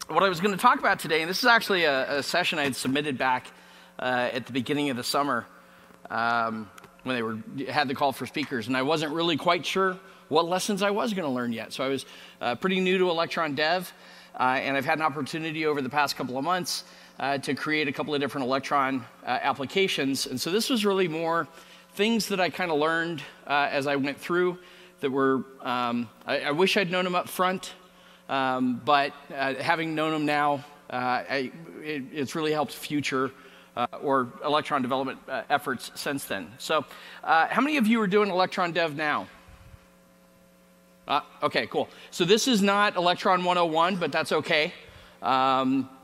what I was going to talk about today, and this is actually a session I had submitted back at the beginning of the summer when they had the call for speakers, and I wasn't really quite sure what lessons I was going to learn yet. So I was pretty new to Electron Dev, and I've had an opportunity over the past couple of months to create a couple of different Electron applications. And so this was really more things that I kind of learned as I went through that were, I wish I'd known them up front, but having known them now, it's really helped future or Electron development efforts since then. So how many of you are doing Electron Dev now? Okay, cool. So this is not Electron 101, but that's okay.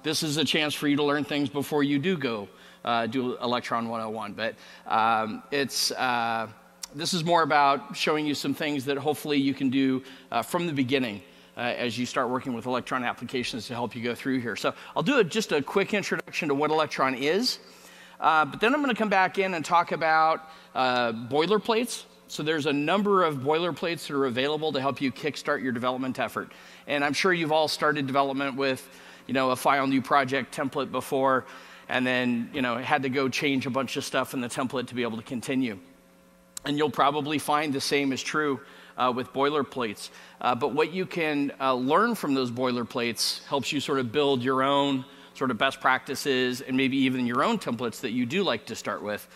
This is a chance for you to learn things before you do go do Electron 101. But this is more about showing you some things that hopefully you can do from the beginning as you start working with Electron applications to help you go through here. So I'll do just a quick introduction to what Electron is, but then I'm going to come back in and talk about boilerplates. So there's a number of boilerplates that are available to help you kickstart your development effort. And I'm sure you've all started development with, a file new project template before, and then, had to go change a bunch of stuff in the template to be able to continue. And you'll probably find the same is true with boilerplates. But what you can learn from those boilerplates helps you sort of build your own sort of best practices and maybe even your own templates that you do like to start with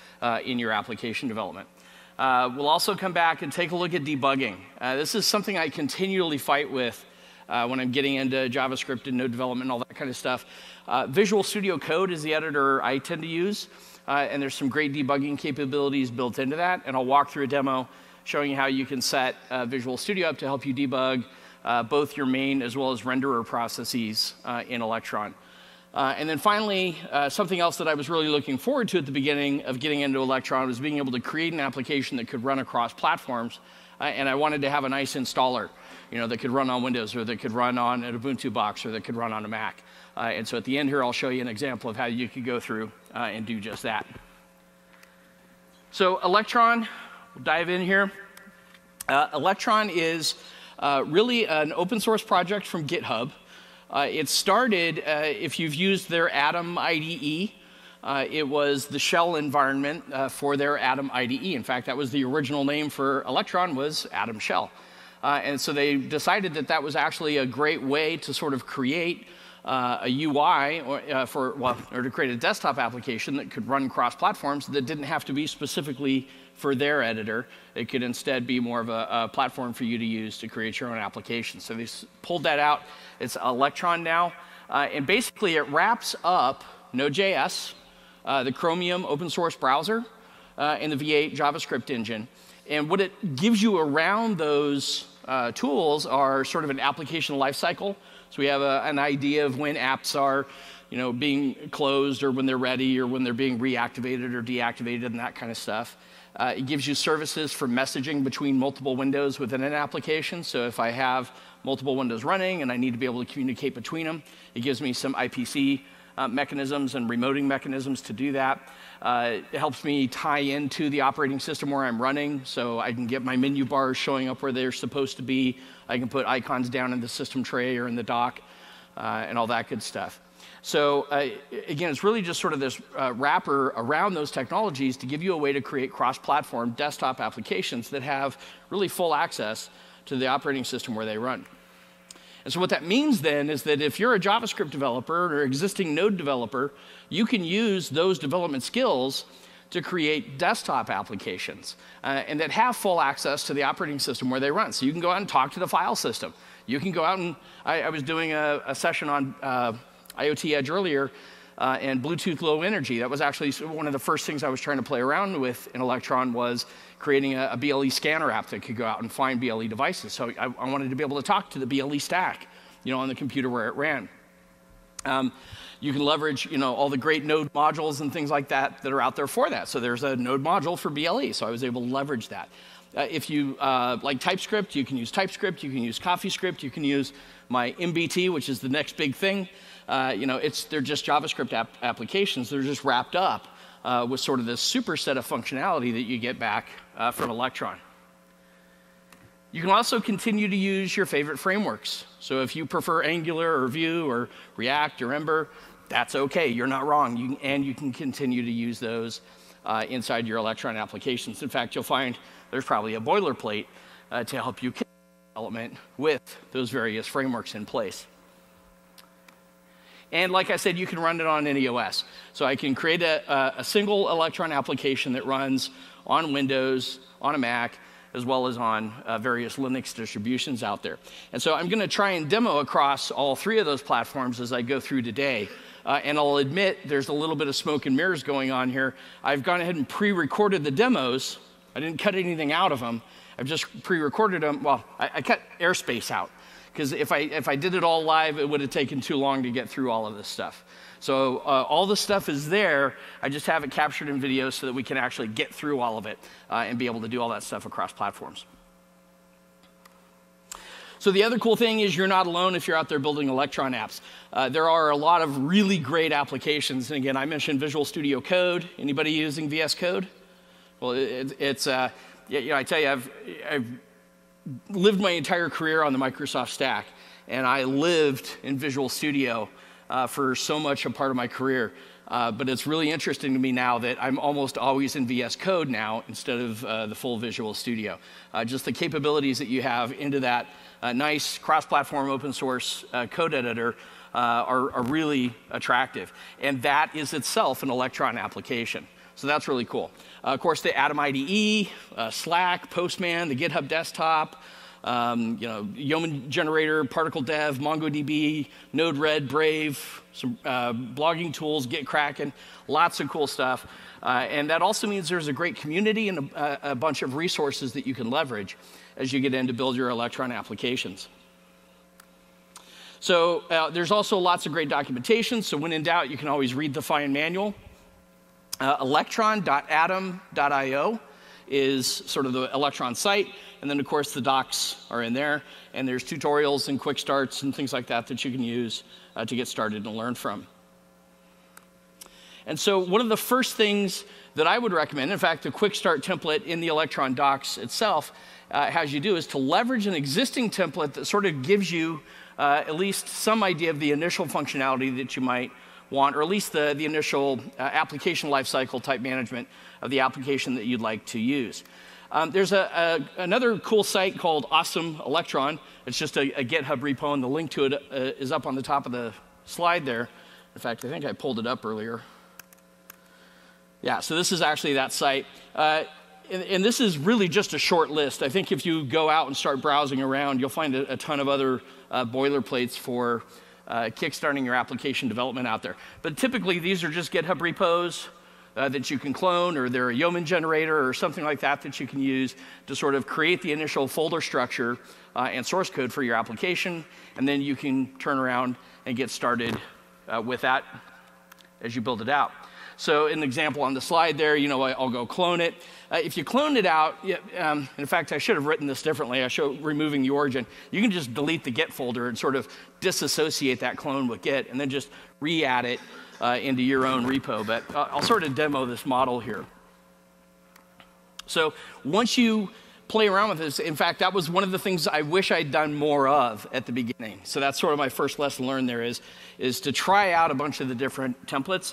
in your application development. We'll also come back and take a look at debugging. This is something I continually fight with when I'm getting into JavaScript and node development and all that kind of stuff. Visual Studio Code is the editor I tend to use, and there's some great debugging capabilities built into that, and I'll walk through a demo showing you how you can set Visual Studio up to help you debug both your main as well as renderer processes in Electron. And then finally, something else that I was really looking forward to at the beginning of getting into Electron was being able to create an application that could run across platforms. And I wanted to have a nice installer, that could run on Windows or that could run on an Ubuntu box or that could run on a Mac. And so at the end here, I'll show you an example of how you could go through and do just that. So Electron, we'll dive in here. Electron is really an open source project from GitHub. It started, if you've used their Atom IDE, it was the shell environment for their Atom IDE. In fact, that was the original name for Electron, was Atom Shell. And so they decided that that was actually a great way to sort of create a UI or to create a desktop application that could run cross platforms that didn't have to be specifically for their editor. It could instead be more of a platform for you to use to create your own application. So they pulled that out. It's Electron now. And basically it wraps up Node.js, the Chromium open source browser, and the V8 JavaScript engine. And what it gives you around those tools are sort of an application lifecycle. So we have an idea of when apps are being closed or when they're ready or when they're being reactivated or deactivated and that kind of stuff. It gives you services for messaging between multiple windows within an application. So if I have multiple windows running and I need to be able to communicate between them, it gives me some IPC mechanisms and remoting mechanisms to do that. It helps me tie into the operating system where I'm running, so I can get my menu bars showing up where they're supposed to be. I can put icons down in the system tray or in the dock and all that good stuff. So again, it's really just sort of this wrapper around those technologies to give you a way to create cross-platform desktop applications that have really full access to the operating system where they run. And so what that means then is that if you're a JavaScript developer or existing Node developer, you can use those development skills to create desktop applications and that have full access to the operating system where they run. So you can go out and talk to the file system. You can go out and, I was doing a session on IoT Edge earlier and Bluetooth Low Energy. That was actually one of the first things I was trying to play around with in Electron was creating a BLE scanner app that could go out and find BLE devices. So I wanted to be able to talk to the BLE stack, on the computer where it ran. You can leverage, all the great Node modules and things like that are out there for that. So there's a Node module for BLE, so I was able to leverage that. If you like TypeScript, you can use TypeScript, you can use CoffeeScript, you can use my MBT, which is the next big thing. They're just JavaScript applications. They're just wrapped up with sort of this super set of functionality that you get back from Electron. You can also continue to use your favorite frameworks. So if you prefer Angular or Vue or React or Ember, that's okay. You're not wrong. You can continue to use those inside your Electron applications. In fact, you'll find there's probably a boilerplate to help you development with those various frameworks in place. And like I said, you can run it on any OS. So I can create a single Electron application that runs on Windows, on a Mac, as well as on various Linux distributions out there. And so I'm going to try and demo across all three of those platforms as I go through today. And I'll admit there's a little bit of smoke and mirrors going on here. I've gone ahead and pre-recorded the demos. I didn't cut anything out of them. I've just pre-recorded them. Well, I cut airspace out, because if I did it all live, it would have taken too long to get through all of this stuff. So all the stuff is there. I just have it captured in video so that we can actually get through all of it and be able to do all that stuff across platforms. So the other cool thing is you're not alone if you're out there building Electron apps. There are a lot of really great applications. And again, I mentioned Visual Studio Code. Anybody using VS Code? Well, I tell you, I've lived my entire career on the Microsoft stack, and I lived in Visual Studio for so much a part of my career. But it's really interesting to me now that I'm almost always in VS Code now instead of the full Visual Studio. Just the capabilities that you have into that nice cross-platform open source code editor are really attractive. And that is itself an Electron application. So that's really cool. Of course, the Atom IDE, Slack, Postman, the GitHub desktop, Yeoman Generator, Particle Dev, MongoDB, Node-RED, Brave, some blogging tools, Git Kraken, lots of cool stuff. And that also means there's a great community and a bunch of resources that you can leverage as you get in to build your Electron applications. So there's also lots of great documentation. So when in doubt, you can always read the fine manual. Electron.atom.io is sort of the Electron site. And then, of course, the docs are in there. And there's tutorials and quick starts and things like that that you can use to get started and learn from. And so one of the first things that I would recommend, in fact, the quick start template in the Electron docs itself has you do, is to leverage an existing template that sort of gives you at least some idea of the initial functionality that you might want, or at least the initial application lifecycle type management of the application that you'd like to use. There's another cool site called Awesome Electron. It's just a GitHub repo, and the link to it is up on the top of the slide there. In fact, I think I pulled it up earlier. Yeah, so this is actually that site. And this is really just a short list. I think if you go out and start browsing around, you'll find a ton of other boilerplates for kickstarting your application development out there. But typically, these are just GitHub repos that you can clone, or they're a Yeoman generator or something like that that you can use to sort of create the initial folder structure and source code for your application. And then you can turn around and get started with that as you build it out. So an example on the slide there, I'll go clone it. If you clone it out, in fact, I should have written this differently. I show removing the origin. You can just delete the Git folder and sort of disassociate that clone with Git, and then just re-add it into your own repo. But I'll sort of demo this model here. So once you play around with this, in fact, that was one of the things I wish I'd done more of at the beginning. So that's sort of my first lesson learned there is to try out a bunch of the different templates.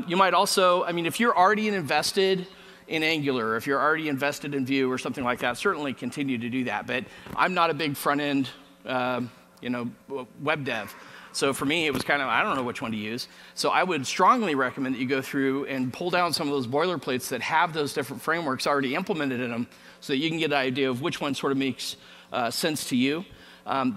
You might also, if you're already invested in Angular, if you're already invested in Vue or something like that, certainly continue to do that. But I'm not a big front-end, web dev. So for me, it was kind of, I don't know which one to use. So I would strongly recommend that you go through and pull down some of those boilerplates that have those different frameworks already implemented in them so that you can get an idea of which one sort of makes sense to you.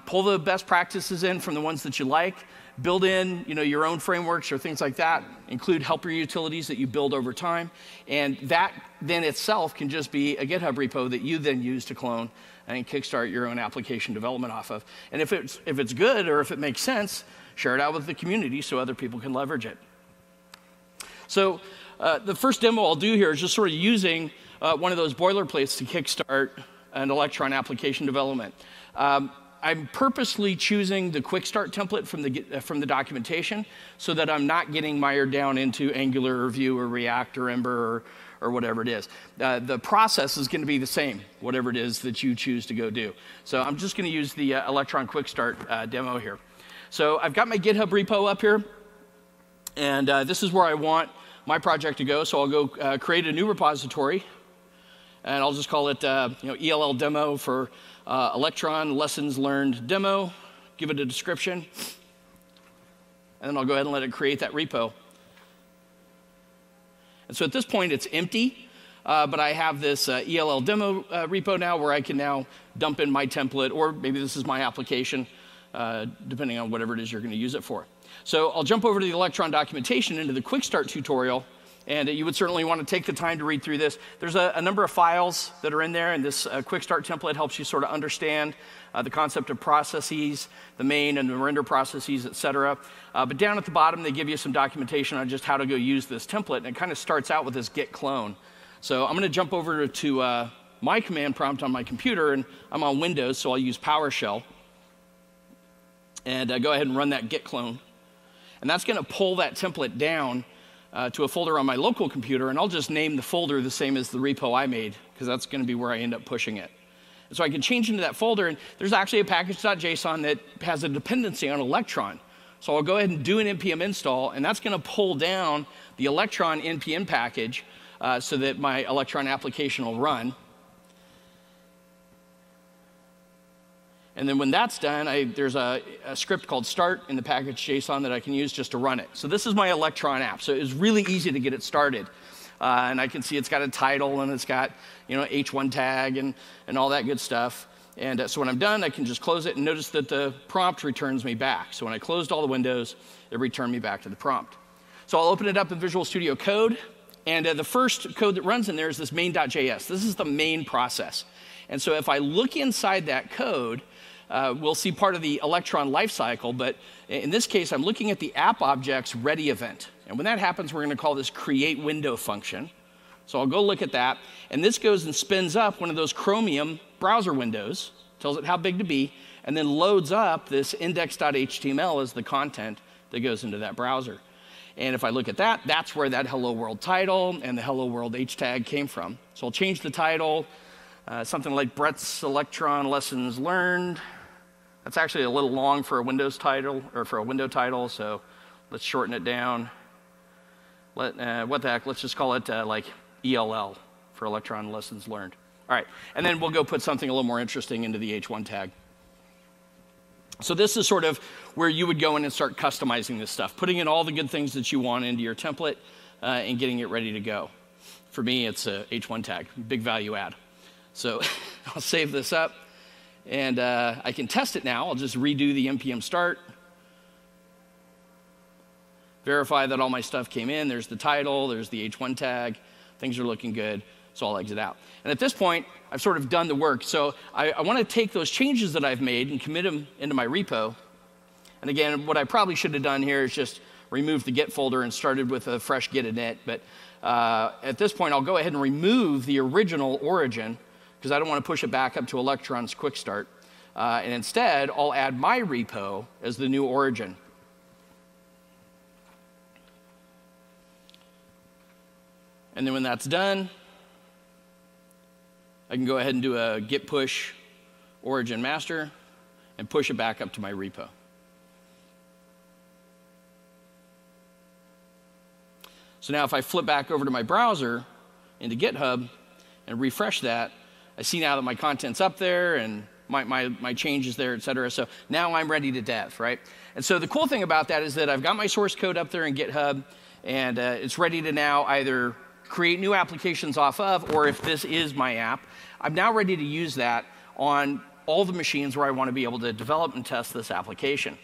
Pull the best practices in from the ones that you like. Build in, your own frameworks or things like that. Include helper utilities that you build over time. And that then itself can just be a GitHub repo that you then use to clone and kickstart your own application development off of. And if it's good or if it makes sense, share it out with the community so other people can leverage it. So the first demo I'll do here is just sort of using one of those boilerplates to kickstart an Electron application development. I'm purposely choosing the quick start template from the documentation so that I'm not getting mired down into Angular or Vue or React or Ember or whatever it is. The process is going to be the same, whatever it is that you choose to go do. So I'm just going to use the Electron Quick Start demo here. So I've got my GitHub repo up here, and this is where I want my project to go. So I'll go create a new repository, and I'll just call it ELL demo for Electron Lessons Learned Demo. Give it a description, and then I'll go ahead and let it create that repo. And so at this point, it's empty, but I have this ELL demo repo now where I can now dump in my template, or maybe this is my application, depending on whatever it is you're going to use it for. So I'll jump over to the Electron documentation into the Quick Start tutorial, and you would certainly want to take the time to read through this. There's a number of files that are in there, and this Quick Start template helps you sort of understand the concept of processes, the main and the render processes, et cetera. But down at the bottom, they give you some documentation on just how to go use this template, and it kind of starts out with this git clone. So I'm going to jump over to my command prompt on my computer, and I'm on Windows, so I'll use PowerShell, and go ahead and run that git clone. And that's going to pull that template down to a folder on my local computer, and I'll just name the folder the same as the repo I made, because that's going to be where I end up pushing it. And so I can change into that folder, and there's actually a package.json that has a dependency on Electron. So I'll go ahead and do an npm install, and that's going to pull down the Electron npm package so that my Electron application will run. And then when that's done, there's a script called start in the package.json that I can use just to run it. So this is my Electron app. So it's really easy to get it started. And I can see it's got a title, and it's got H1 tag and all that good stuff. And so when I'm done, I can just close it, and notice that the prompt returns me back. So when I closed all the windows, it returned me back to the prompt. So I'll open it up in Visual Studio Code, and the first code that runs in there is this main.js. This is the main process. And so if I look inside that code, we'll see part of the Electron lifecycle, but in this case, I'm looking at the app object's ready event. And when that happens, we're going to call this create window function. So I'll go look at that, and this goes and spins up one of those Chromium browser windows, tells it how big to be, and then loads up this index.html as the content that goes into that browser. And if I look at that, that's where that hello world title and the hello world h tag came from. So I'll change the title, something like Brett's Electron Lessons Learned. That's actually a little long for a Windows title, or for a window title, so let's shorten it down. What the heck, let's just call it like ELL for Electron Lessons Learned. All right, and then we'll go put something a little more interesting into the H1 tag. So this is sort of where you would go in and start customizing this stuff, putting in all the good things that you want into your template and getting it ready to go. For me, it's a H1 tag, big value add. So I'll save this up, and I can test it now. I'll just redo the npm start, verify that all my stuff came in. There's the title, there's the H1 tag. Things are looking good, so I'll exit out. And at this point, I've sort of done the work. So I want to take those changes that I've made and commit them into my repo. And again, what I probably should have done here is just remove the Git folder and started with a fresh Git init. But at this point, I'll go ahead and remove the original origin, because I don't want to push it back up to Electron's Quick Start. And instead, I'll add my repo as the new origin. And then when that's done, I can go ahead and do a git push origin master and push it back up to my repo. So now if I flip back over to my browser into GitHub and refresh that, I see now that my content's up there and my changes there, et cetera. So now I'm ready to dev, right? And so the cool thing about that is that I've got my source code up there in GitHub, and it's ready to now either create new applications off of, or if this is my app, I'm now ready to use that on all the machines where I want to be able to develop and test this application.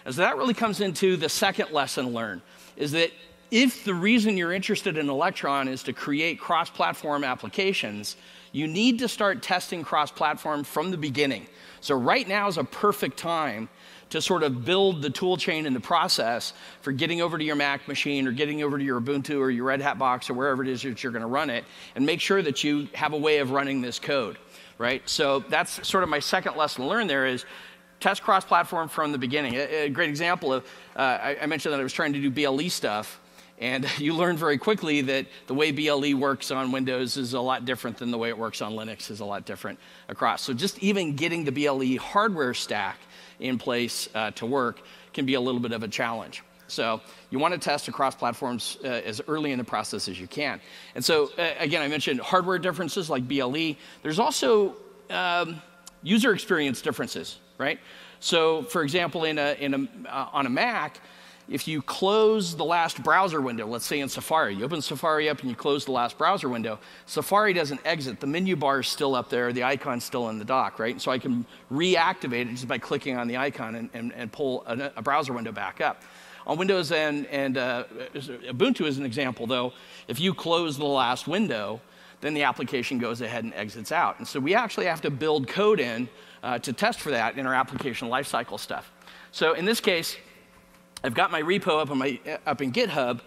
And so that really comes into the second lesson learned, is that if the reason you're interested in Electron is to create cross-platform applications, you need to start testing cross-platform from the beginning. So right now is a perfect time to sort of build the tool chain and the process for getting over to your Mac machine or getting over to your Ubuntu or your Red Hat box or wherever it is that you're going to run it, and make sure that you have a way of running this code, right? So that's sort of my second lesson learned there, is test cross-platform from the beginning. A great example of, I mentioned that I was trying to do BLE stuff, And you learn very quickly that the way BLE works on Windows is a lot different than the way it works on Linux, is a lot different across. So just even getting the BLE hardware stack in place to work can be a little bit of a challenge. So you want to test across platforms as early in the process as you can. And so, again, I mentioned hardware differences like BLE. There's also user experience differences, right? So, for example, on a Mac, if you close the last browser window, let's say in Safari, you open Safari up and you close the last browser window, Safari doesn't exit. The menu bar is still up there, the icon's still in the dock, right? And so I can reactivate it just by clicking on the icon and pull a browser window back up. On Windows and Ubuntu as an example, though, if you close the last window, then the application goes ahead and exits out. And so we actually have to build code in to test for that in our application lifecycle stuff. So in this case, I've got my repo up in GitHub,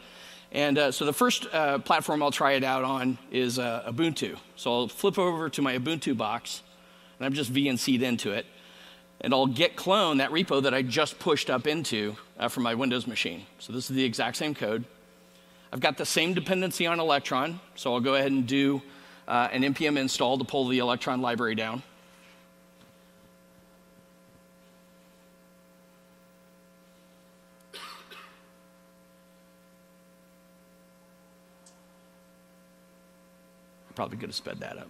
and so the first platform I'll try it out on is Ubuntu. So I'll flip over to my Ubuntu box, and I'm just VNC'd into it, and I'll git clone that repo that I just pushed up into from my Windows machine. So this is the exact same code. I've got the same dependency on Electron, so I'll go ahead and do an npm install to pull the Electron library down. Probably could have sped that up.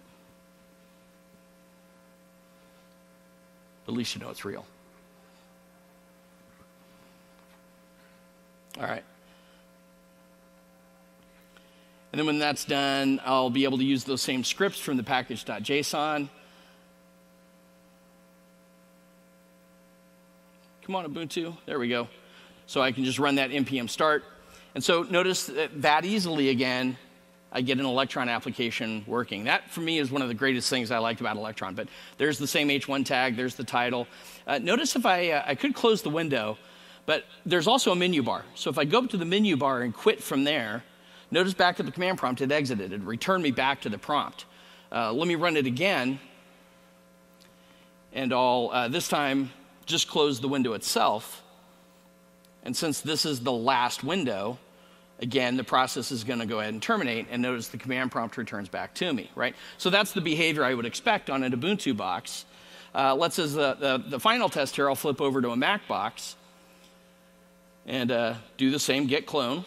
But at least you know it's real. All right. And then when that's done, I'll be able to use those same scripts from the package.json. Come on, Ubuntu. There we go. So I can just run that npm start. And so notice that easily again, I get an Electron application working. That, for me, is one of the greatest things I liked about Electron. But there's the same H1 tag. There's the title. Notice if I could close the window, but there's also a menu bar. So if I go up to the menu bar and quit from there, notice back at the command prompt, it exited. It returned me back to the prompt. Let me run it again. And I'll, this time, just close the window itself. And since this is the last window, again, the process is going to go ahead and terminate, and notice the command prompt returns back to me, right? So that's the behavior I would expect on an Ubuntu box. Let's as the final test here, I'll flip over to a Mac box and do the same git clone.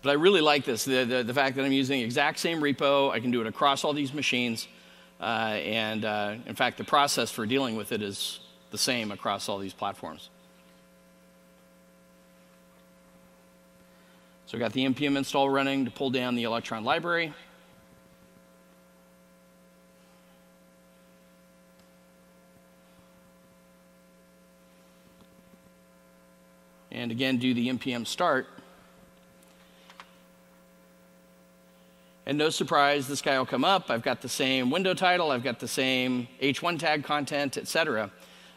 But I really like this, the fact that I'm using the exact same repo. I can do it across all these machines. In fact, the process for dealing with it is the same across all these platforms. So I've got the npm install running to pull down the Electron library. And again, do the npm start. And no surprise, this guy will come up. I've got the same window title. I've got the same H1 tag content, etc.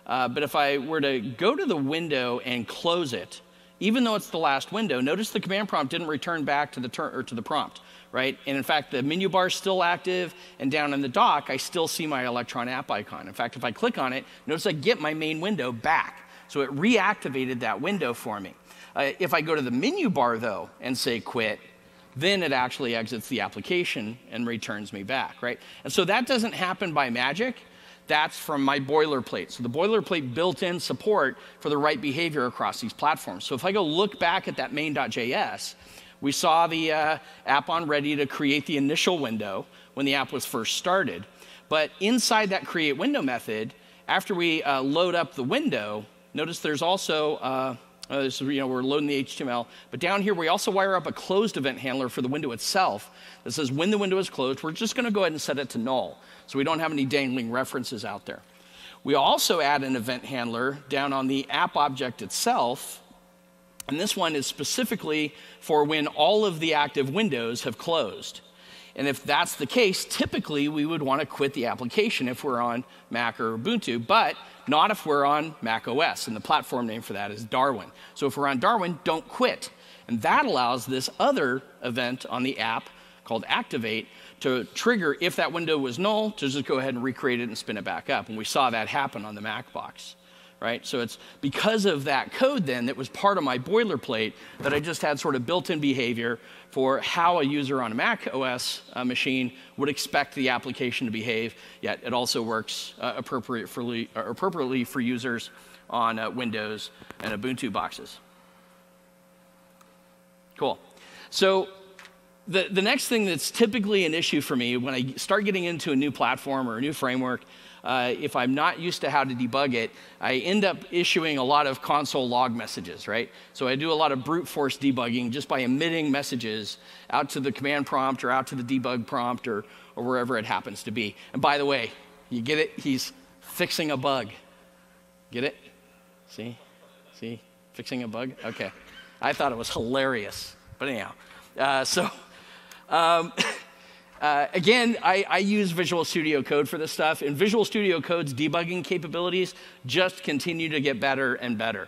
But if I were to go to the window and close it, even though it's the last window, notice the command prompt didn't return back to the prompt, right? And in fact, the menu bar is still active, and down in the dock, I still see my Electron app icon. In fact, if I click on it, notice I get my main window back. So it reactivated that window for me. If I go to the menu bar, though, and say quit, then it actually exits the application and returns me back, right? And so that doesn't happen by magic. That's from my boilerplate. So the boilerplate built in support for the right behavior across these platforms. So if I go look back at that main.js, we saw the app on ready to create the initial window when the app was first started. But inside that create window method, after we load up the window, notice there's also we're loading the HTML, but down here we also wire up a closed event handler for the window itself that says when the window is closed, we're just going to go ahead and set it to null, so we don't have any dangling references out there. We also add an event handler down on the app object itself, and this one is specifically for when all of the active windows have closed. And if that's the case, typically we would want to quit the application if we're on Mac or Ubuntu, but not if we're on Mac OS, and the platform name for that is Darwin. So if we're on Darwin, don't quit. And that allows this other event on the app called activate to trigger, if that window was null, to just go ahead and recreate it and spin it back up. And we saw that happen on the Mac box. Right? So it's because of that code then that was part of my boilerplate that I just had sort of built-in behavior for how a user on a Mac OS machine would expect the application to behave, yet it also works appropriately for users on Windows and Ubuntu boxes. Cool. So the next thing that's typically an issue for me when I start getting into a new platform or a new framework, if I'm not used to how to debug it, I end up issuing a lot of console log messages, right? So I do a lot of brute force debugging just by emitting messages out to the command prompt or out to the debug prompt or wherever it happens to be. And by the way, you get it? He's fixing a bug. Get it? See? See? Fixing a bug? Okay. I thought it was hilarious. But anyhow, again, I use Visual Studio Code for this stuff, and Visual Studio Code's debugging capabilities just continue to get better and better.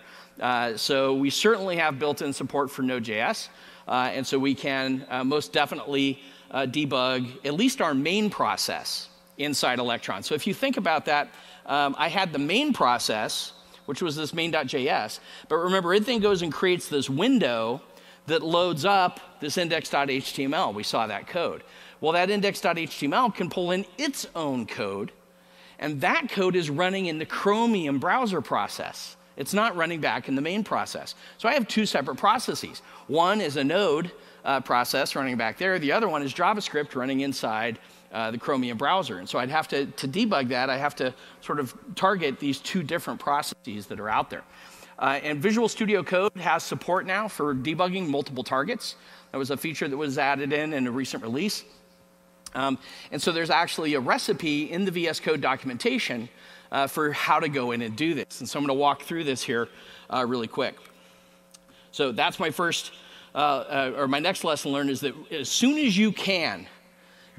So we certainly have built-in support for Node.js, and so we can most definitely debug at least our main process inside Electron. So if you think about that, I had the main process, which was this main.js, but remember, it then goes and creates this window that loads up this index.html. We saw that code. Well, that index.html can pull in its own code, and that code is running in the Chromium browser process. It's not running back in the main process. So I have two separate processes. One is a Node process running back there. The other one is JavaScript running inside the Chromium browser. And so I'd have to debug that, I have to sort of target these two different processes that are out there. And Visual Studio Code has support now for debugging multiple targets. That was a feature that was added in a recent release. And so there's actually a recipe in the VS Code documentation for how to go in and do this. And so I'm going to walk through this here really quick. So that's my first, or my next lesson learned is that as soon as you can,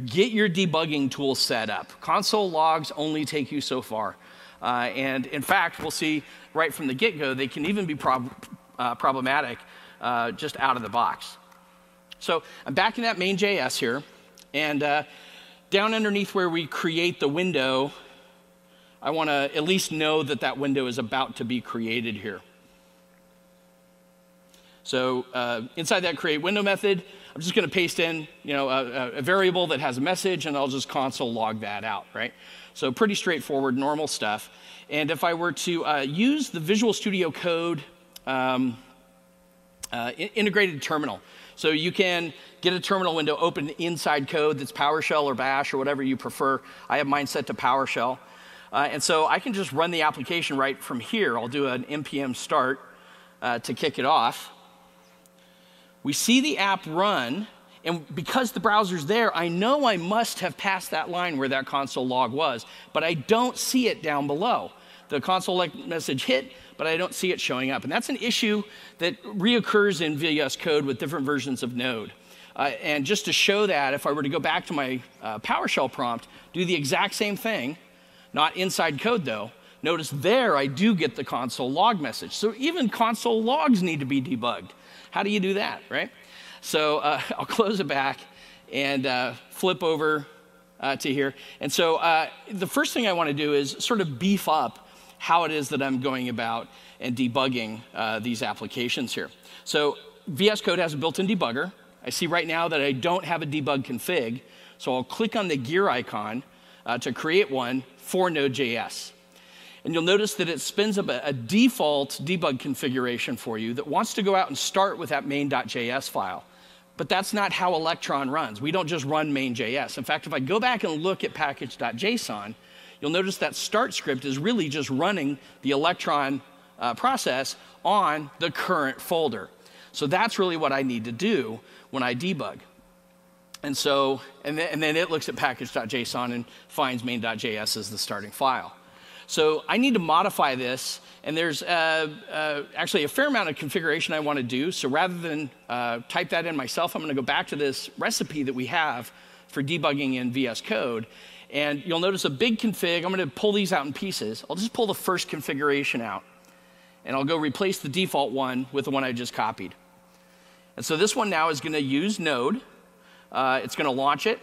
get your debugging tools set up. Console logs only take you so far. And in fact, we'll see right from the get-go, they can even be problematic just out of the box. So I'm back in that main.js here. And down underneath where we create the window, I want to at least know that that window is about to be created here. So inside that create window method, I'm just going to paste in a variable that has a message, and I'll just console log that out, right? So pretty straightforward, normal stuff. And if I were to use the Visual Studio Code integrated terminal, so you can get a terminal window open inside code that's PowerShell or Bash or whatever you prefer. I have mine set to PowerShell. And so I can just run the application right from here. I'll do an npm start to kick it off. We see the app run, and because the browser's there, I know I must have passed that line where that console log was, but I don't see it down below. The console message hit, but I don't see it showing up. And that's an issue that reoccurs in VS Code with different versions of Node. And just to show that, if I were to go back to my PowerShell prompt, do the exact same thing, not inside code though, notice there I do get the console log message. So even console logs need to be debugged. How do you do that, right? So I'll close it back and flip over to here. And so the first thing I want to do is sort of beef up how it is that I'm going about and debugging these applications here. So VS Code has a built-in debugger. I see right now that I don't have a debug config, so I'll click on the gear icon to create one for Node.js. And you'll notice that it spins up a default debug configuration for you that wants to go out and start with that main.js file. But that's not how Electron runs. We don't just run main.js. In fact, if I go back and look at package.json, you'll notice that start script is really just running the Electron process on the current folder. So that's really what I need to do when I debug. And so, and then it looks at package.json and finds main.js as the starting file. So I need to modify this, and there's actually a fair amount of configuration I want to do. So rather than type that in myself, I'm going to go back to this recipe that we have for debugging in VS Code. And you'll notice a big config. I'm going to pull these out in pieces. I'll just pull the first configuration out, and I'll go replace the default one with the one I just copied. And so this one now is going to use Node. It's going to launch it.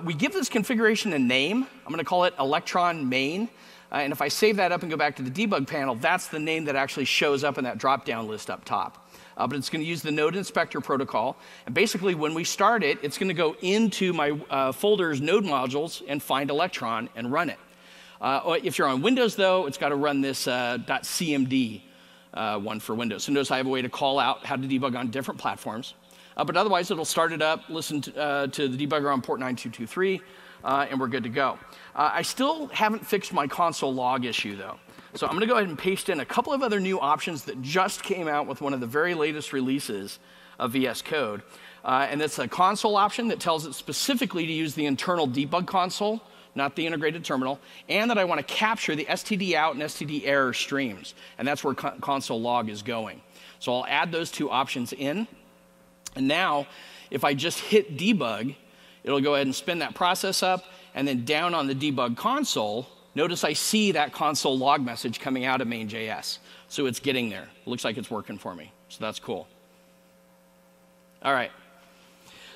we give this configuration a name. I'm going to call it Electron main. And if I save that up and go back to the debug panel, that's the name that actually shows up in that drop-down list up top. But it's going to use the node inspector protocol. And basically, when we start it, it's going to go into my folder's node modules and find Electron and run it. If you're on Windows, though, it's got to run this .cmd one for Windows. So notice I have a way to call out how to debug on different platforms. But otherwise, it'll start it up, listen to the debugger on port 9223, and we're good to go. I still haven't fixed my console log issue, though. So I'm going to go ahead and paste in a couple of other new options that just came out with one of the very latest releases of VS Code. And it's a console option that tells it specifically to use the internal debug console, not the integrated terminal, and that I want to capture the std out and std error streams. And that's where console log is going. So I'll add those two options in. And now, if I just hit debug, it'll go ahead and spin that process up, and then down on the debug console, notice I see that console log message coming out of main.js. So it's getting there. Looks like it's working for me. So that's cool. All right.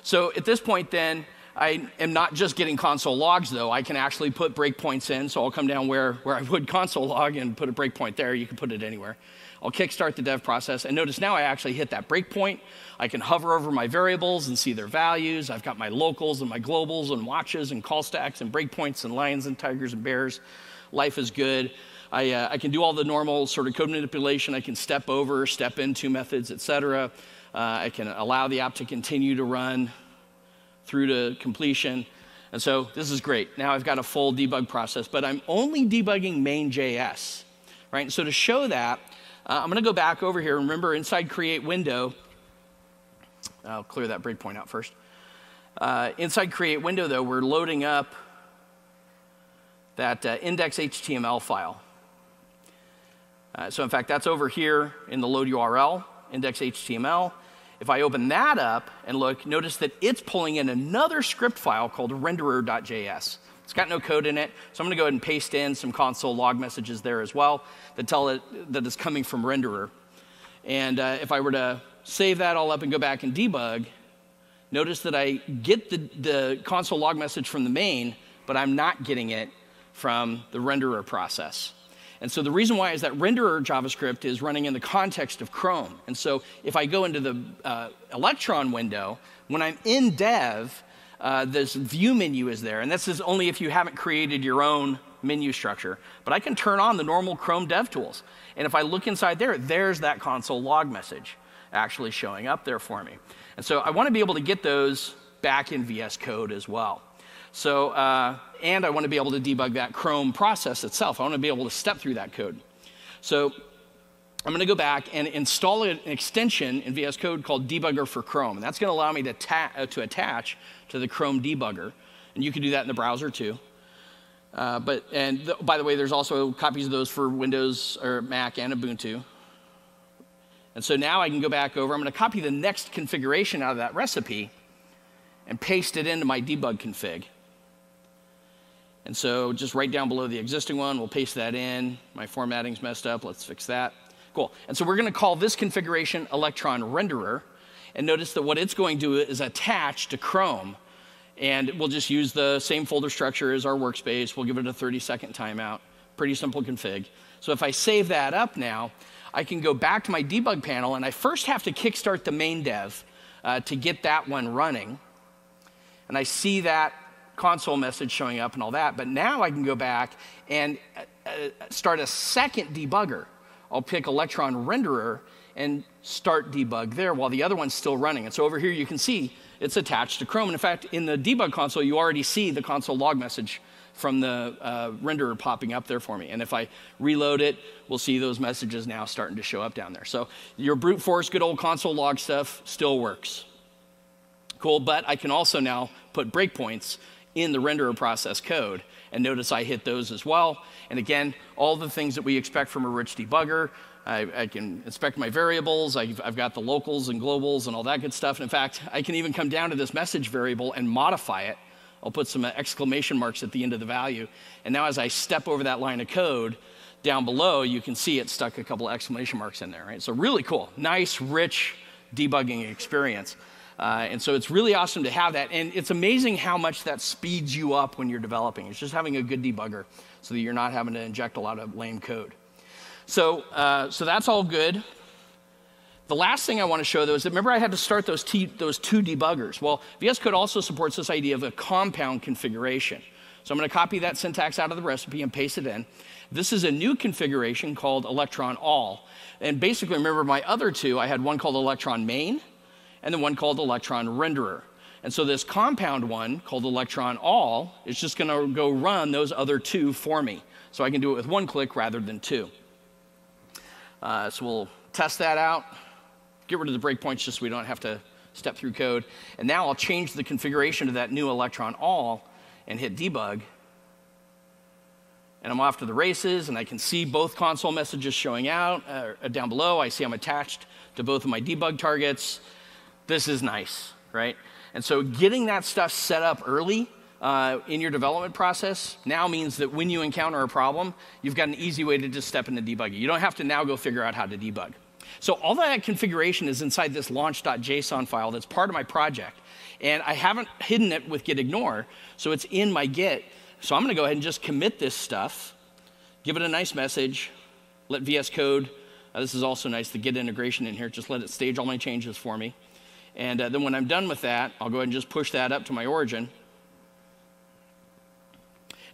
So at this point then, I am not just getting console logs, though. I can actually put breakpoints in. So I'll come down where I would console log and put a breakpoint there. You can put it anywhere. I'll kickstart the dev process. And notice now I actually hit that breakpoint. I can hover over my variables and see their values. I've got my locals and my globals and watches and call stacks and breakpoints and lions and tigers and bears. Life is good. I can do all the normal sort of code manipulation. I can step over, step into methods, et cetera. I can allow the app to continue to run through to completion. And so this is great. Now I've got a full debug process, but I'm only debugging main.js, right? And so to show that, I'm going to go back over here. Remember, inside create window, I'll clear that breakpoint out first. Inside create window, though, we're loading up that index.html file. So in fact, that's over here in the load URL, index.html. If I open that up and look, notice that it's pulling in another script file called renderer.js. It's got no code in it, so I'm going to go ahead and paste in some console log messages there as well that tell it that it's coming from renderer. And if I were to save that all up and go back and debug, notice that I get the console log message from the main, but I'm not getting it from the renderer process. And so the reason why is that renderer JavaScript is running in the context of Chrome. And so if I go into the Electron window, when I'm in dev, this view menu is there. And this is only if you haven't created your own menu structure. But I can turn on the normal Chrome dev tools. And if I look inside there, there's that console log message actually showing up there for me. And so I want to be able to get those back in VS Code as well. So, and I want to be able to debug that Chrome process itself. I want to be able to step through that code. So I'm going to go back and install an extension in VS Code called Debugger for Chrome. And that's going to allow me to attach to the Chrome debugger. And you can do that in the browser too. By the way, there's also copies of those for Windows or Mac and Ubuntu. And so now I can go back over. I'm going to copy the next configuration out of that recipe and paste it into my debug config. And so just right down below the existing one, we'll paste that in. My formatting's messed up. Let's fix that. Cool. And so we're going to call this configuration Electron Renderer. And notice that what it's going to do is attach to Chrome. And we'll just use the same folder structure as our workspace. We'll give it a 30-second timeout. Pretty simple config. So if I save that up now, I can go back to my debug panel. And I first have to kickstart the main dev to get that one running. And I see that console message showing up and all that. But now I can go back and start a second debugger. I'll pick Electron Renderer and start debug there while the other one's still running. And so over here you can see it's attached to Chrome. And in fact, in the debug console, you already see the console log message from the renderer popping up there for me. And if I reload it, we'll see those messages now starting to show up down there. So your brute force, good old console log stuff still works. Cool, but I can also now put breakpoints in the renderer process code. And notice I hit those as well. And again, all the things that we expect from a rich debugger. I can inspect my variables. I've got the locals and globals and all that good stuff. And in fact, I can even come down to this message variable and modify it. I'll put some exclamation marks at the end of the value. And now as I step over that line of code, down below, you can see it stuck a couple of exclamation marks in there, right? So really cool. Nice, rich debugging experience. And so it's really awesome to have that. And it's amazing how much that speeds you up when you're developing. It's just having a good debugger so that you're not having to inject a lot of lame code. So that's all good. The last thing I want to show, though, is that remember I had to start those two debuggers. Well, VS Code also supports this idea of a compound configuration. So I'm going to copy that syntax out of the recipe and paste it in. This is a new configuration called Electron all. And basically, remember my other two, I had one called Electron main and then one called Electron renderer. And so this compound one called Electron all is just going to go run those other two for me. So I can do it with one click rather than two. So we'll test that out. Get rid of the breakpoints just so we don't have to step through code. And now I'll change the configuration to that new Electron all and hit debug. And I'm off to the races, and I can see both console messages showing out down below. I see I'm attached to both of my debug targets. This is nice, right? And so getting that stuff set up early in your development process now means that when you encounter a problem, you've got an easy way to just step into debugging. You don't have to now go figure out how to debug. So all that configuration is inside this launch.json file that's part of my project. And I haven't hidden it with git ignore, so it's in my git. So I'm going to go ahead and just commit this stuff, give it a nice message, let VS Code, this is also nice, the git integration in here, just let it stage all my changes for me. And then when I'm done with that, I'll go ahead and just push that up to my origin.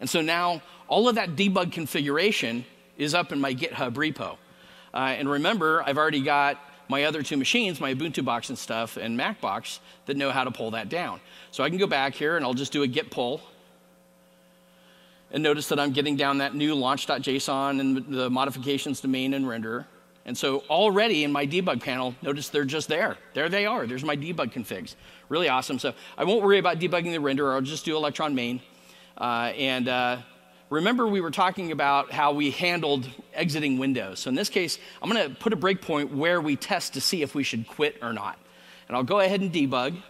And so now all of that debug configuration is up in my GitHub repo. And remember, I've already got my other two machines, my Ubuntu box and stuff, and Mac box, that know how to pull that down. So I can go back here and I'll just do a git pull. And notice that I'm getting down that new launch.json and the modifications to main and renderer. And so already in my debug panel, notice they're just there. There they are. There's my debug configs. Really awesome. So I won't worry about debugging the renderer. I'll just do Electron main. Remember we were talking about how we handled exiting windows. So in this case, I'm going to put a breakpoint where we test to see if we should quit or not. And I'll go ahead and debug.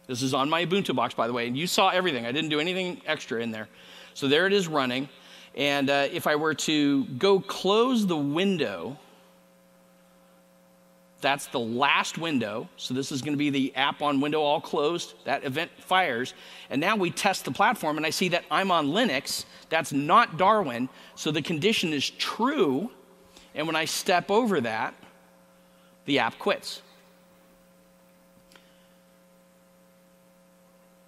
This is on my Ubuntu box, by the way, and you saw everything. I didn't do anything extra in there. So there it is running. And if I were to go close the window, that's the last window. So this is going to be the app on window all closed. That event fires. And now we test the platform, and I see that I'm on Linux. That's not Darwin. So the condition is true. And when I step over that, the app quits.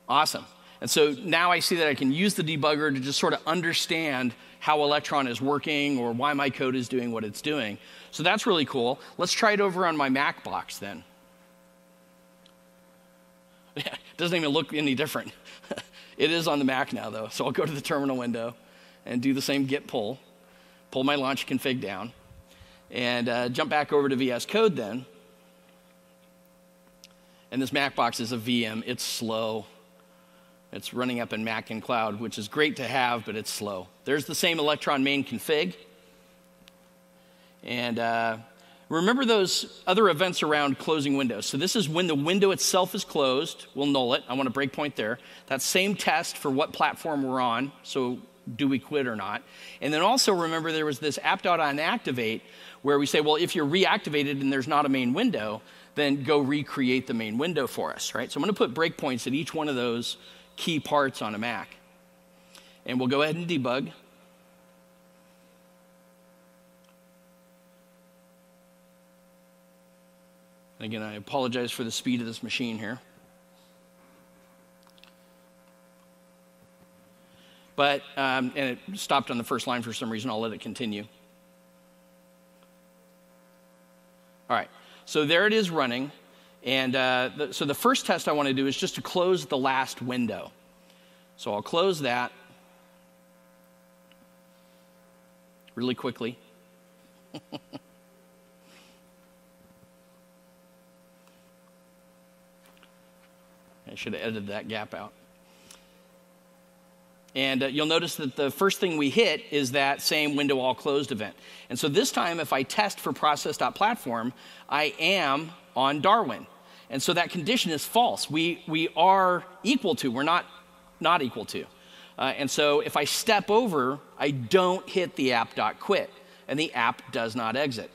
Awesome. And so now I see that I can use the debugger to just sort of understand how Electron is working or why my code is doing what it's doing. So that's really cool. Let's try it over on my Mac box then. It doesn't even look any different. It is on the Mac now, though. So I'll go to the terminal window and do the same git pull my launch config down, and jump back over to VS Code then. And this Mac box is a VM. It's slow. It's running up in Mac and Cloud, which is great to have, but it's slow. There's the same Electron main config. And remember those other events around closing windows. So this is when the window itself is closed. We'll null it. I want a breakpoint there. That same test for what platform we're on. So do we quit or not? And then also remember there was this app.onActivate where we say, well, if you're reactivated and there's not a main window, then go recreate the main window for us, right? So I'm going to put breakpoints at each one of those key parts on a Mac. And we'll go ahead and debug. And again, I apologize for the speed of this machine here. But, and it stopped on the first line for some reason. I'll let it continue. All right, so there it is running. And so the first test I want to do is just to close the last window. So I'll close that really quickly. I should have edited that gap out. And you'll notice that the first thing we hit is that same window all closed event. And so this time, if I test for process.platform, I am on Darwin. And so that condition is false. We are equal to, we're not equal to. And so if I step over, I don't hit the app.quit. and the app does not exit.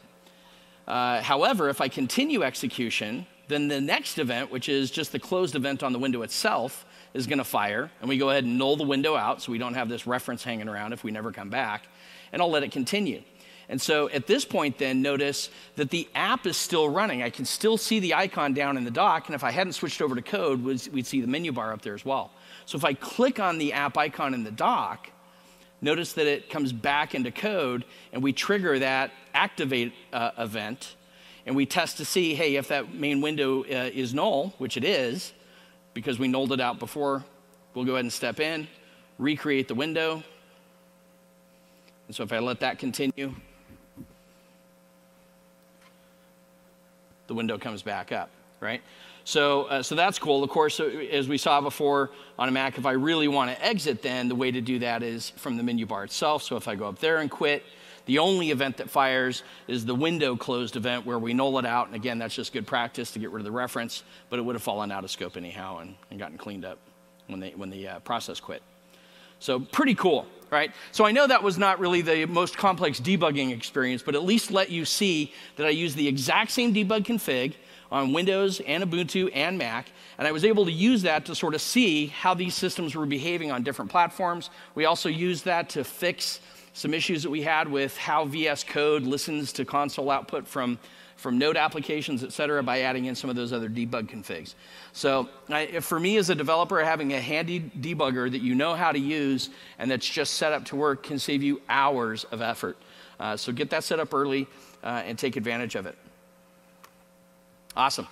However, if I continue execution, then the next event, which is just the closed event on the window itself, is going to fire, and we go ahead and null the window out so we don't have this reference hanging around if we never come back, and I'll let it continue. And so at this point then, notice that the app is still running. I can still see the icon down in the dock, and if I hadn't switched over to code, we'd see the menu bar up there as well. So if I click on the app icon in the dock, notice that it comes back into code, and we trigger that activate event, and we test to see, hey, if that main window is null, which it is, because we nulled it out before, we'll go ahead and step in, recreate the window. And so if I let that continue, the window comes back up, right? So that's cool. Of course, as we saw before on a Mac, if I really want to exit, then the way to do that is from the menu bar itself. So if I go up there and quit, the only event that fires is the window closed event where we null it out. And again, that's just good practice to get rid of the reference, but it would have fallen out of scope anyhow and gotten cleaned up when the process quit. So pretty cool, right? So I know that was not really the most complex debugging experience, but at least let you see that I use the exact same debug config on Windows and Ubuntu and Mac, and I was able to use that to sort of see how these systems were behaving on different platforms. We also used that to fix some issues that we had with how VS Code listens to console output from node applications, et cetera, by adding in some of those other debug configs. So for me as a developer, having a handy debugger that you know how to use and that's just set up to work can save you hours of effort. So get that set up early and take advantage of it. Awesome.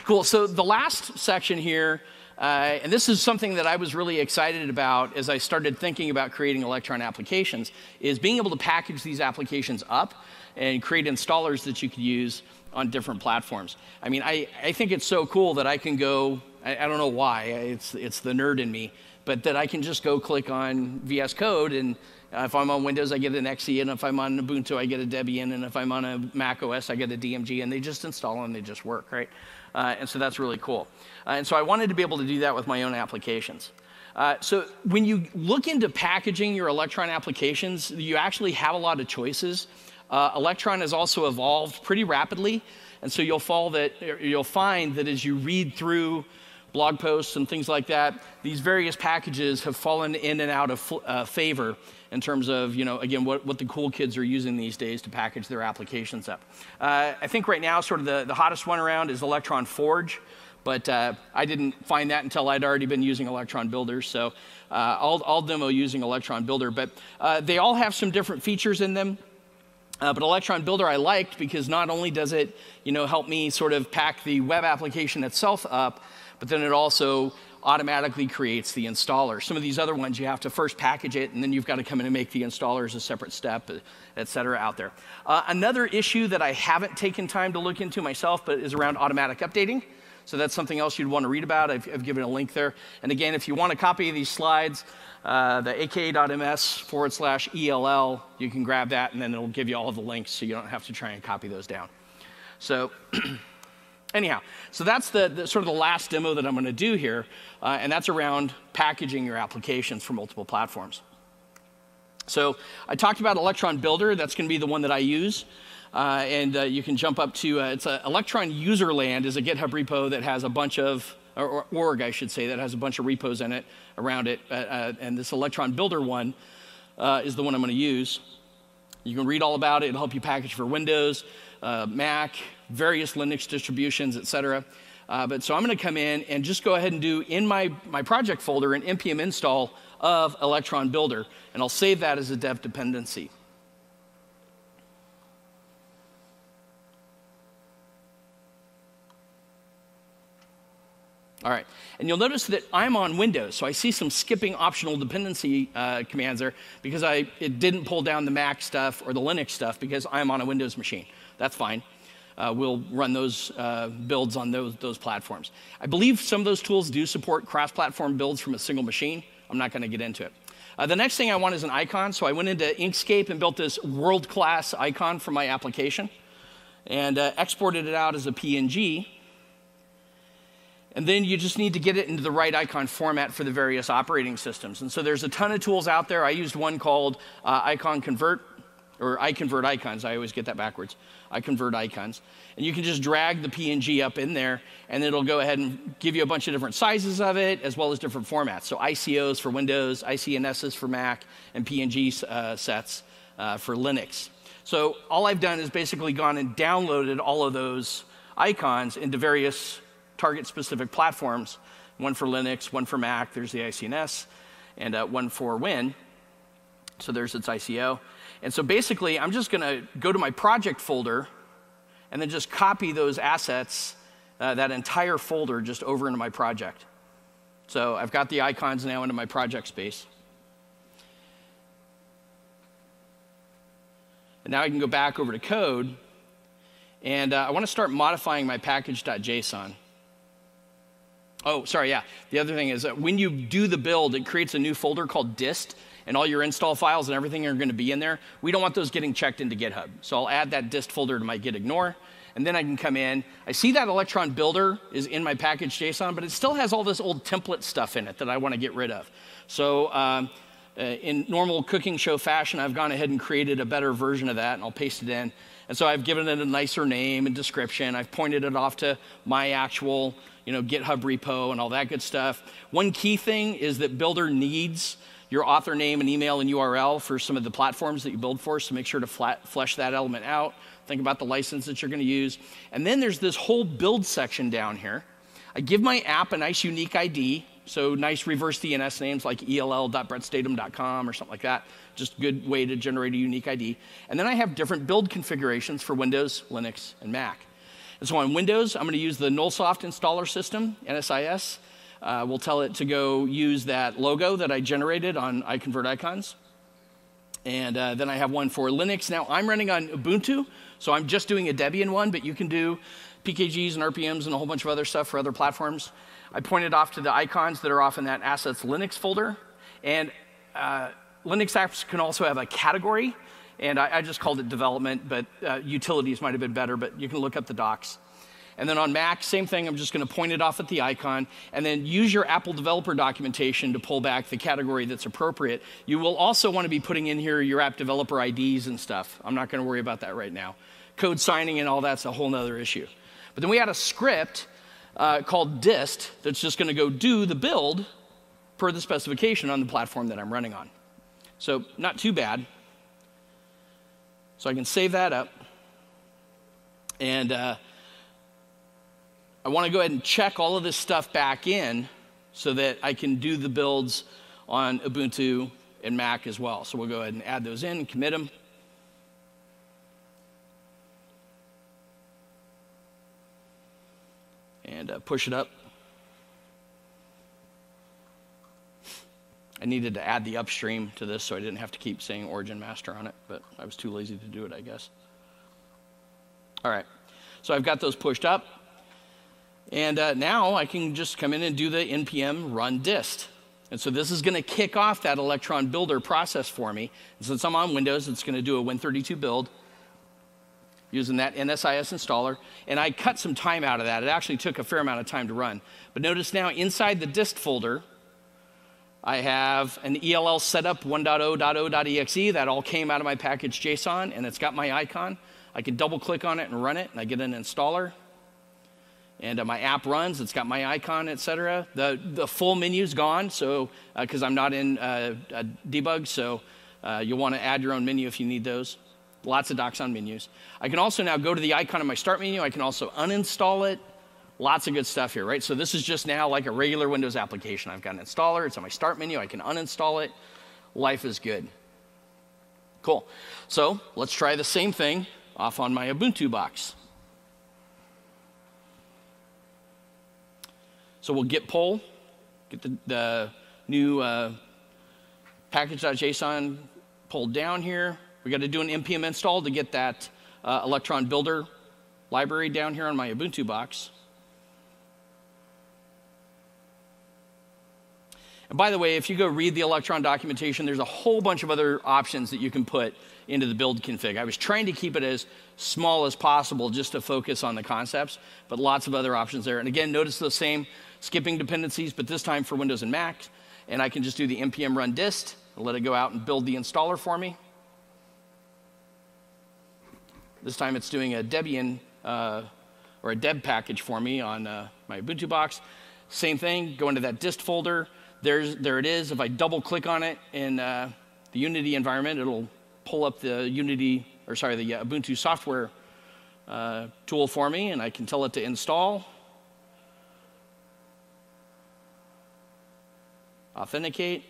Cool. So the last section here, and this is something that I was really excited about as I started thinking about creating Electron applications, is being able to package these applications up and create installers that you could use on different platforms. I mean, I think it's so cool that I can go, I don't know why, it's the nerd in me, but that I can just go click on VS Code, and if I'm on Windows, I get an XE, and if I'm on Ubuntu, I get a Debian, and if I'm on a Mac OS, I get a DMG, and they just install and they just work, right? And so that's really cool. And so I wanted to be able to do that with my own applications. So when you look into packaging your Electron applications, you actually have a lot of choices. Electron has also evolved pretty rapidly, and so you'll find that as you read through blog posts and things like that, these various packages have fallen in and out of favor in terms of, again, what the cool kids are using these days to package their applications up. I think right now sort of the hottest one around is Electron Forge, but I didn't find that until I'd already been using Electron Builder, so I'll demo using Electron Builder. But they all have some different features in them. But Electron Builder I liked because not only does it help me sort of pack the web application itself up, but then it also automatically creates the installer. Some of these other ones, you have to first package it, and then you've got to come in and make the installer as a separate step, et cetera, out there. Another issue that I haven't taken time to look into myself, but is around automatic updating. So that's something else you'd want to read about. I've given a link there. And again, if you want a copy of these slides, the aka.ms/ELL, you can grab that, and then it'll give you all of the links so you don't have to try and copy those down. So anyhow, so that's the sort of the last demo that I'm going to do here, and that's around packaging your applications for multiple platforms. So I talked about Electron Builder. That's going to be the one that I use. And you can jump up to, it's a Electron Userland is a GitHub repo that has a bunch of, or org I should say, that has a bunch of repos in it, around it. And this Electron Builder one is the one I'm going to use. You can read all about it. It'll help you package for Windows, Mac, various Linux distributions, et cetera. But so I'm going to come in and just go ahead and do in my project folder an npm install of Electron Builder. And I'll save that as a dev dependency. All right, and you'll notice that I'm on Windows, so I see some skipping optional dependency commands there because it didn't pull down the Mac stuff or the Linux stuff because I'm on a Windows machine. That's fine. We'll run those builds on those platforms. I believe some of those tools do support cross-platform builds from a single machine. I'm not going to get into it. The next thing I want is an icon, so I went into Inkscape and built this world-class icon for my application and exported it out as a PNG. And then you just need to get it into the right icon format for the various operating systems. And so there's a ton of tools out there. I used one called Icon Convert, or iConvert icons. I always get that backwards. iConvert icons. And you can just drag the PNG up in there, and it'll go ahead and give you a bunch of different sizes of it, as well as different formats. So ICOs for Windows, ICNSs for Mac, and PNG sets for Linux. So all I've done is basically gone and downloaded all of those icons into various target-specific platforms. One for Linux, one for Mac, there's the ICNS, and one for Win. So there's its ICO. And so basically, I'm just going to go to my project folder and then just copy those assets, that entire folder, just over into my project. So I've got the icons now into my project space. And now I can go back over to code, and I want to start modifying my package.json. Oh, sorry, yeah. The other thing is that when you do the build, it creates a new folder called dist, and all your install files and everything are going to be in there. We don't want those getting checked into GitHub. So I'll add that dist folder to my git ignore, and then I can come in. I see that Electron builder is in my package.json, but it still has all this old template stuff in it that I want to get rid of. So in normal cooking show fashion, I've gone ahead and created a better version of that, and I'll paste it in. And so I've given it a nicer name and description. I've pointed it off to my actual GitHub repo and all that good stuff. One key thing is that Builder needs your author name and email and URL for some of the platforms that you build for, so make sure to flesh that element out. Think about the license that you're going to use. And then there's this whole build section down here. I give my app a nice unique ID, so nice reverse DNS names like ell.brettstatham.com or something like that. Just a good way to generate a unique ID. And then I have different build configurations for Windows, Linux, and Mac. And so on Windows, I'm going to use the Nullsoft installer system, NSIS. We'll tell it to go use that logo that I generated on iConvert icons. And then I have one for Linux. Now, I'm running on Ubuntu, so I'm just doing a Debian one, but you can do PKGs and RPMs and a whole bunch of other stuff for other platforms. I pointed off to the icons that are off in that Assets Linux folder. And Linux apps can also have a category, and I just called it development, but utilities might have been better, but you can look up the docs. And then on Mac, same thing, I'm just going to point it off at the icon, and then use your Apple developer documentation to pull back the category that's appropriate. You will also want to be putting in here your app developer IDs and stuff. I'm not going to worry about that right now. Code signing and all that's a whole nother issue. But then we had a script called dist that's just going to go do the build per the specification on the platform that I'm running on. So not too bad. So I can save that up. And I want to go ahead and check all of this stuff back in so that I can do the builds on Ubuntu and Mac as well. So we'll go ahead and add those in, commit them. And push it up. I needed to add the upstream to this so I didn't have to keep saying origin master on it, but I was too lazy to do it, I guess. All right, so I've got those pushed up. And now I can just come in and do the npm run dist. And so this is going to kick off that Electron builder process for me. And since I'm on Windows, it's going to do a Win32 build using that NSIS installer. And I cut some time out of that. It actually took a fair amount of time to run. But notice now inside the dist folder, I have an ELL setup 1.0.0.exe. That all came out of my package JSON, and it's got my icon. I can double click on it and run it, and I get an installer. And my app runs, it's got my icon, etc. The full menu's gone, so because I'm not in debug, so you'll want to add your own menu if you need those. Lots of docs on menus. I can also now go to the icon of my start menu. I can also uninstall it. Lots of good stuff here, right? So this is just now like a regular Windows application. I've got an installer. It's on my start menu. I can uninstall it. Life is good. Cool. So let's try the same thing off on my Ubuntu box. So we'll git pull, get the new package.json pulled down here. We got to do an npm install to get that Electron builder library down here on my Ubuntu box. And by the way, if you go read the Electron documentation, there's a whole bunch of other options that you can put into the build config. I was trying to keep it as small as possible just to focus on the concepts, but lots of other options there. And again, notice the same skipping dependencies, but this time for Windows and Mac. And I can just do the npm run dist and let it go out and build the installer for me. This time it's doing a Debian or a deb package for me on my Ubuntu box. Same thing, go into that dist folder. There it is. If I double click on it in the Unity environment, it'll pull up the Ubuntu software tool for me, and I can tell it to install, authenticate,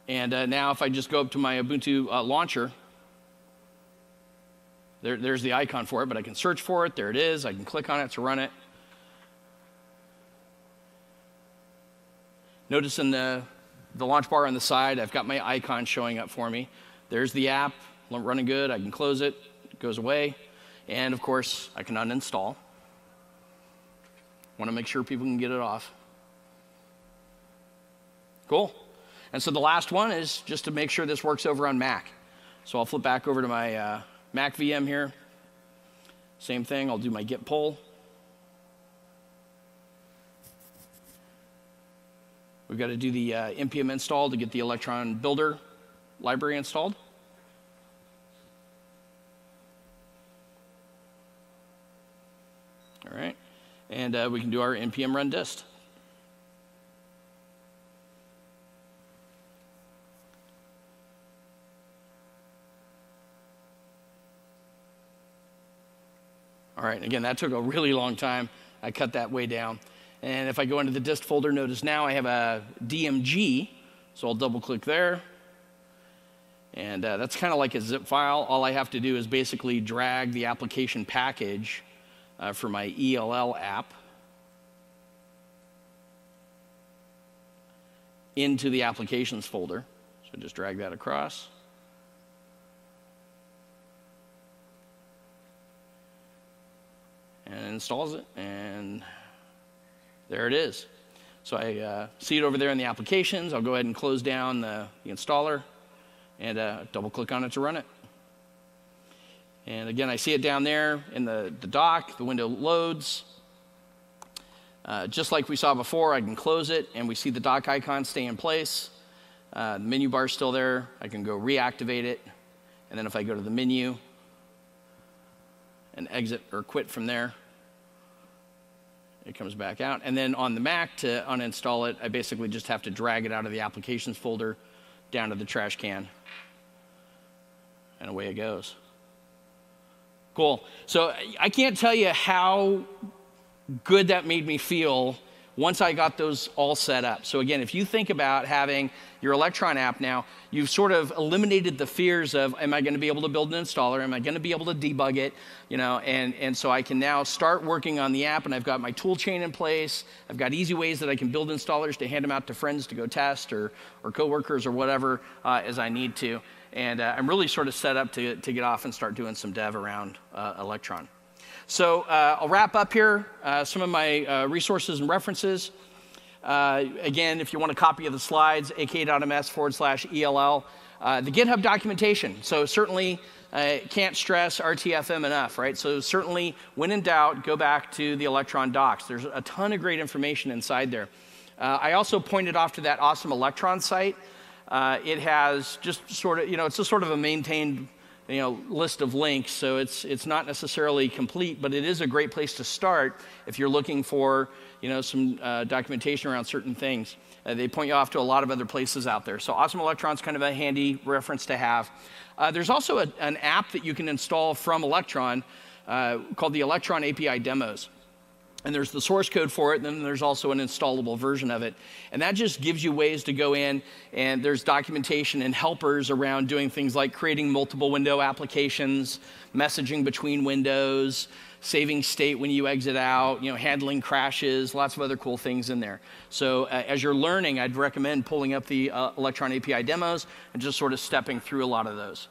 and now if I just go up to my Ubuntu launcher, there's the icon for it, but I can search for it. There it is. I can click on it to run it. Notice in the launch bar on the side, I've got my icon showing up for me. There's the app, running good. I can close it. It goes away. And, of course, I can uninstall. Want to make sure people can get it off. Cool. And so the last one is just to make sure this works over on Mac. So I'll flip back over to my Mac VM here. Same thing. I'll do my git pull. We've got to do the npm install to get the Electron builder library installed. All right. And we can do our npm run dist. All right, again, that took a really long time. I cut that way down. And if I go into the dist folder, notice now I have a DMG, so I'll double click there. And that's kind of like a zip file. All I have to do is basically drag the application package for my ELL app into the applications folder. So just drag that across. And installs it, and there it is. So I see it over there in the applications. I'll go ahead and close down the installer and double click on it to run it. And again, I see it down there in the dock. The window loads. Just like we saw before, I can close it, and we see the dock icon stay in place. The menu bar is still there. I can go reactivate it. And then if I go to the menu and exit or quit from there, it comes back out. And then on the Mac, to uninstall it, I basically just have to drag it out of the applications folder down to the trash can. And away it goes. Cool. So I can't tell you how good that made me feel once I got those all set up. So again, if you think about having your Electron app now, you've sort of eliminated the fears of, am I going to be able to build an installer? Am I going to be able to debug it? You know, and so I can now start working on the app, and I've got my tool chain in place. I've got easy ways that I can build installers to hand them out to friends to go test, or coworkers or whatever as I need to. And I'm really sort of set up to get off and start doing some dev around Electron. So I'll wrap up here, some of my resources and references. Again, if you want a copy of the slides, aka.ms/ELL. The GitHub documentation. So certainly can't stress RTFM enough, right? So certainly, when in doubt, go back to the Electron docs. There's a ton of great information inside there. I also pointed off to that awesome Electron site. It has just sort of, it's a sort of a maintained list of links, so it's not necessarily complete, but it is a great place to start if you're looking for some documentation around certain things. They point you off to a lot of other places out there. So Awesome Electron's kind of a handy reference to have. There's also an app that you can install from Electron called the Electron API Demos. And there's the source code for it, and then there's also an installable version of it. And that just gives you ways to go in, and there's documentation and helpers around doing things like creating multiple window applications, messaging between windows, saving state when you exit out, handling crashes, lots of other cool things in there. So as you're learning, I'd recommend pulling up the Electron API demos and just sort of stepping through a lot of those.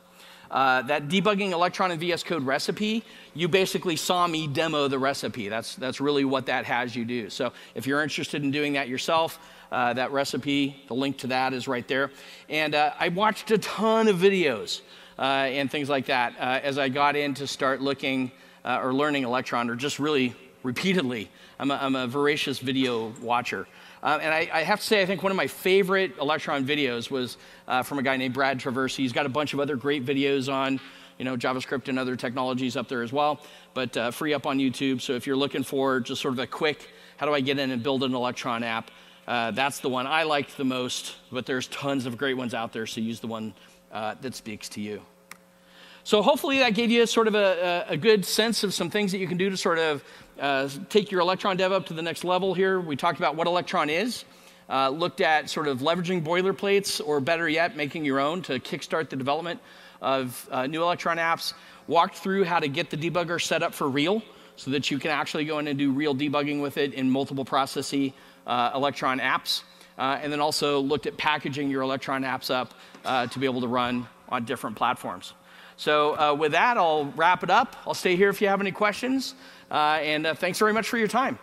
That debugging Electron and VS Code recipe, you basically saw me demo the recipe. That's really what that has you do. So if you're interested in doing that yourself, that recipe, the link to that is right there. And I watched a ton of videos and things like that as I got in to start looking or learning Electron, or just really repeatedly. I'm a voracious video watcher. And I have to say, I think one of my favorite Electron videos was from a guy named Brad Traversi. He's got a bunch of other great videos on JavaScript and other technologies up there as well, but free up on YouTube. So if you're looking for just sort of a quick, how do I get in and build an Electron app, that's the one I liked the most, but there's tons of great ones out there, so use the one that speaks to you. So hopefully that gave you sort of a good sense of some things that you can do to sort of take your Electron dev up to the next level here. We talked about what Electron is, looked at sort of leveraging boilerplates, or better yet, making your own to kickstart the development of new Electron apps, walked through how to get the debugger set up for real so that you can actually go in and do real debugging with it in multiple processy Electron apps, and then also looked at packaging your Electron apps up to be able to run on different platforms. So with that, I'll wrap it up. I'll stay here if you have any questions, and thanks very much for your time.